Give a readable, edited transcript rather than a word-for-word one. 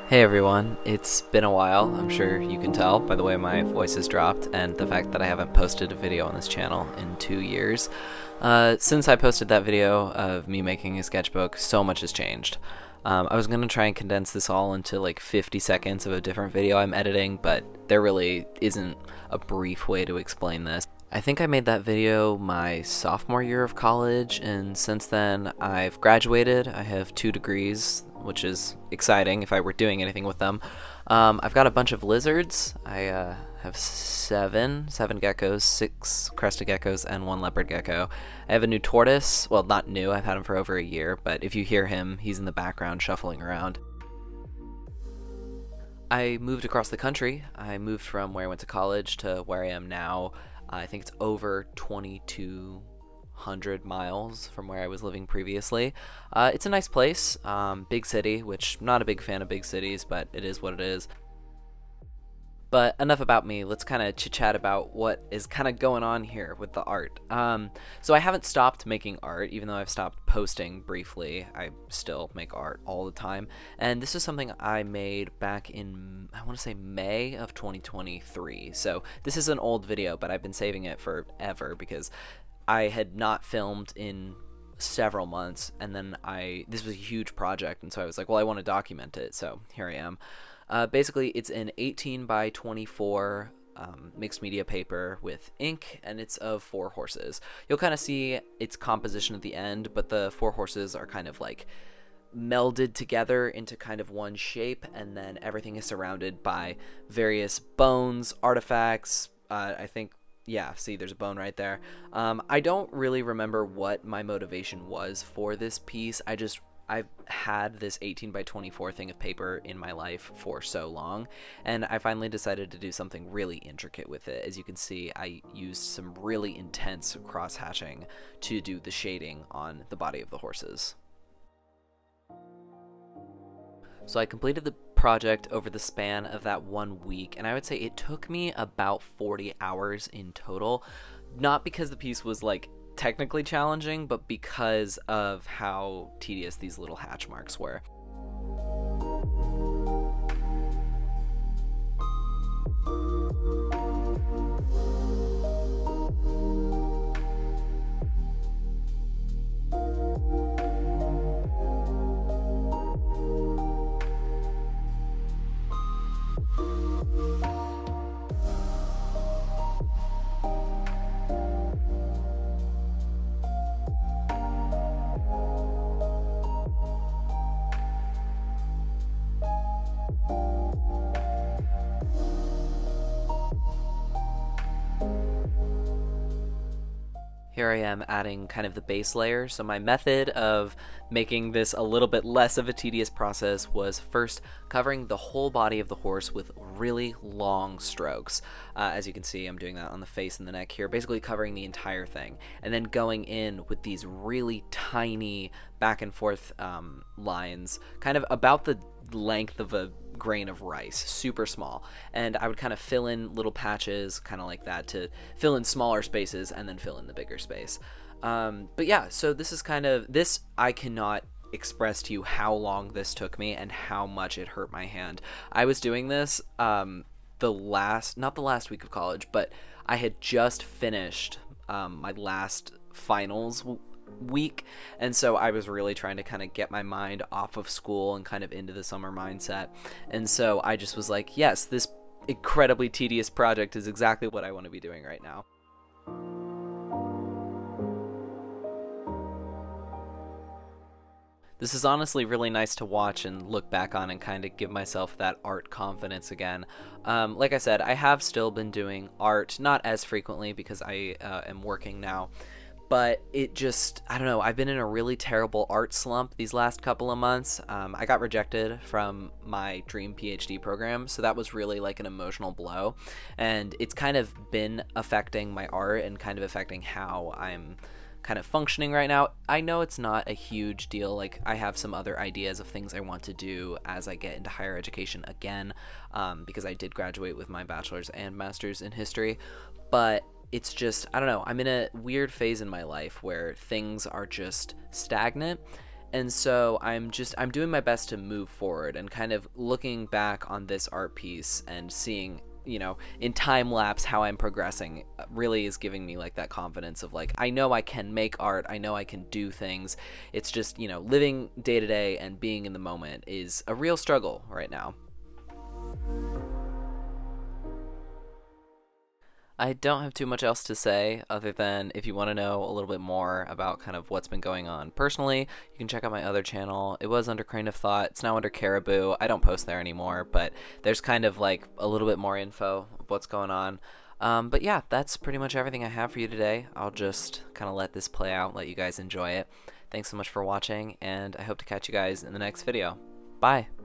Hey everyone, it's been a while. I'm sure you can tell by the way my voice has dropped and the fact that I haven't posted a video on this channel in 2 years. Since I posted that video of me making a sketchbook, so much has changed. I was going to try and condense this all into like 50 seconds of a different video I'm editing, but there really isn't a brief way to explain this. I think I made that video my sophomore year of college, and since then I've graduated. I have 2 degrees, which is exciting if I were doing anything with them. I've got a bunch of lizards. I have seven geckos, 6 crested geckos, and 1 leopard gecko. I have a new tortoise. Well, not new, I've had him for over a year, but if you hear him, he's in the background shuffling around. I moved across the country. I moved from where I went to college to where I am now. I think it's over 2,200 miles from where I was living previously. It's a nice place, big city, which I'm not a big fan of big cities, but it is what it is. But enough about me, let's kind of chit-chat about what is kind of going on here with the art. So I haven't stopped making art, even though I've stopped posting briefly. I still make art all the time. And this is something I made back in, I want to say May of 2023. So this is an old video, but I've been saving it forever because I had not filmed in several months, and then this was a huge project, and so I was like, well, I want to document it, so here I am. Basically, it's an 18 by 24 mixed media paper with ink, and it's of 4 horses. You'll kind of see its composition at the end, but the 4 horses are kind of like melded together into kind of one shape, and then everything is surrounded by various bones, artifacts. I think, yeah, see, there's a bone right there. I don't really remember what my motivation was for this piece. I've had this 18 by 24 thing of paper in my life for so long, and I finally decided to do something really intricate with it. As you can see, I used some really intense cross-hatching to do the shading on the body of the horses. So I completed the project over the span of that 1 week, and I would say it took me about 40 hours in total. Not because the piece was like technically challenging, but because of how tedious these little hatch marks were. Here I am adding kind of the base layer. So my method of making this a little bit less of a tedious process was first covering the whole body of the horse with really long strokes. As you can see, I'm doing that on the face and the neck here, basically covering the entire thing, and then going in with these really tiny back and forth lines, kind of about the length of a grain of rice, super small, and I would kind of fill in little patches kind of like that to fill in smaller spaces and then fill in the bigger space. But yeah, so this is kind of this. I cannot express to you how long this took me and how much it hurt my hand. I was doing this not the last week of college, but I had just finished my last finals week, and so I was really trying to kind of get my mind off of school and kind of into the summer mindset, and so I just was like, yes, this incredibly tedious project is exactly what I want to be doing right now. This is honestly really nice to watch and look back on and kind of give myself that art confidence again. Like I said, I have still been doing art, not as frequently because I am working now, but it just, I don't know, I've been in a really terrible art slump these last couple of months. I got rejected from my dream PhD program, so that was really like an emotional blow, and it's kind of been affecting my art and kind of affecting how I'm kind of functioning right now. I know it's not a huge deal, like I have some other ideas of things I want to do as I get into higher education again, because I did graduate with my bachelor's and master's in history, but it's just, I don't know, I'm in a weird phase in my life where things are just stagnant, And so I'm doing my best to move forward, and kind of looking back on this art piece and seeing, you know, in time lapse how I'm progressing really is giving me like that confidence of like, I know I can make art, I know I can do things. It's just, you know, living day to day and being in the moment is a real struggle right now. I don't have too much else to say other than if you want to know a little bit more about kind of what's been going on personally, you can check out my other channel. It was under Crane of Thought. It's now under Caribou. I don't post there anymore, but there's kind of like a little bit more info of what's going on. But yeah, that's pretty much everything I have for you today. I'll just kind of let this play out, let you guys enjoy it. Thanks so much for watching, and I hope to catch you guys in the next video. Bye!